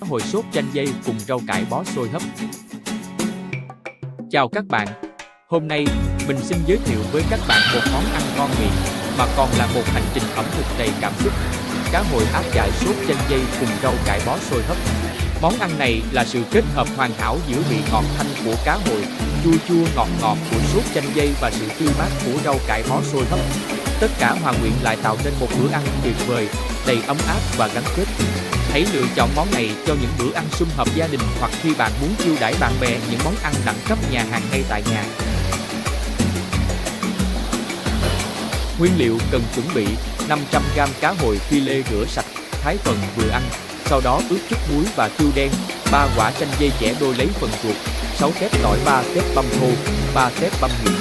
hồi sốt chanh dây cùng rau cải bó xôi hấp. Chào các bạn, hôm nay mình xin giới thiệu với các bạn một món ăn ngon miệng mà còn là một hành trình ẩm thực đầy cảm xúc. Cá hồi áp chải sốt chanh dây cùng rau cải bó xôi hấp. Món ăn này là sự kết hợp hoàn hảo giữa vị ngọt thanh của cá hồi, chua chua ngọt ngọt của sốt chanh dây và sự tươi mát của rau cải bó xôi hấp. Tất cả hòa quyện lại tạo nên một bữa ăn tuyệt vời, đầy ấm áp và gắn kết. Hãy lựa chọn món này cho những bữa ăn sum họp gia đình hoặc khi bạn muốn chiêu đãi bạn bè những món ăn đẳng cấp nhà hàng ngay tại nhà. Nguyên liệu cần chuẩn bị: 500g cá hồi phi lê rửa sạch, thái phần vừa ăn, sau đó ướp chút muối và tiêu đen, 3 quả chanh dây chẻ đôi lấy phần ruột, 6 tép tỏi, 3 tép băm thô, 3 tép băm nhuyễn,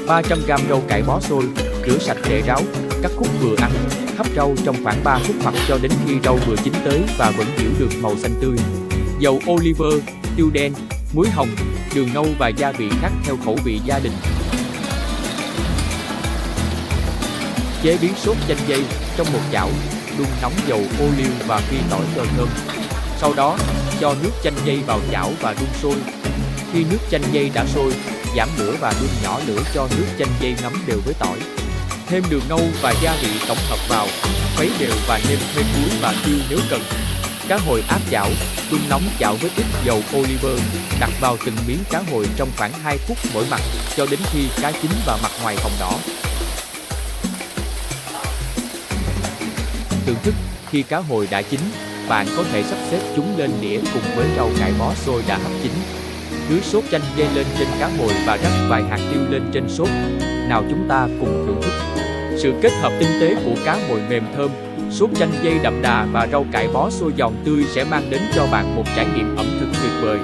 300g rau cải bó xôi, rửa sạch để ráo, cắt khúc vừa ăn, hấp rau trong khoảng 3 phút hoặc cho đến khi rau vừa chín tới và vẫn giữ được màu xanh tươi. Dầu olive, tiêu đen, muối hồng, đường nâu và gia vị khác theo khẩu vị gia đình. Chế biến sốt chanh dây: trong một chảo, đun nóng dầu ô liu và phi tỏi cho thơm. Sau đó, cho nước chanh dây vào chảo và đun sôi. Khi nước chanh dây đã sôi, giảm lửa và đun nhỏ lửa cho nước chanh dây ngấm đều với tỏi. Thêm đường nâu và gia vị tổng hợp vào, khuấy đều và nêm thêm muối và tiêu nếu cần. Cá hồi áp chảo, đun nóng chảo với ít dầu olive, đặt vào từng miếng cá hồi trong khoảng 2 phút mỗi mặt, cho đến khi cá chín và mặt ngoài hồng đỏ. Thưởng thức: khi cá hồi đã chín, bạn có thể sắp xếp chúng lên đĩa cùng với rau cải bó xôi đã hấp chín. Rưới sốt chanh dây lên trên cá hồi và rắc vài hạt tiêu lên trên sốt. Nào chúng ta cùng thưởng thức. Sự kết hợp tinh tế của cá hồi mềm thơm, sốt chanh dây đậm đà và rau cải bó xôi giòn tươi sẽ mang đến cho bạn một trải nghiệm ẩm thực tuyệt vời.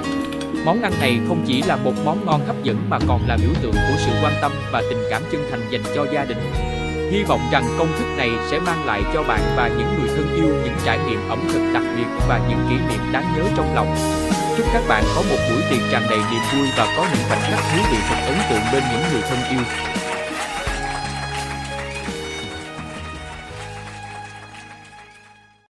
Món ăn này không chỉ là một món ngon hấp dẫn mà còn là biểu tượng của sự quan tâm và tình cảm chân thành dành cho gia đình. Hy vọng rằng công thức này sẽ mang lại cho bạn và những người thân yêu những trải nghiệm ẩm thực đặc biệt và những kỷ niệm đáng nhớ trong lòng. Chúc các bạn có một buổi tiệc tràn đầy niềm vui và có những khoảnh khắc thú vị thật ấn tượng bên những người thân yêu.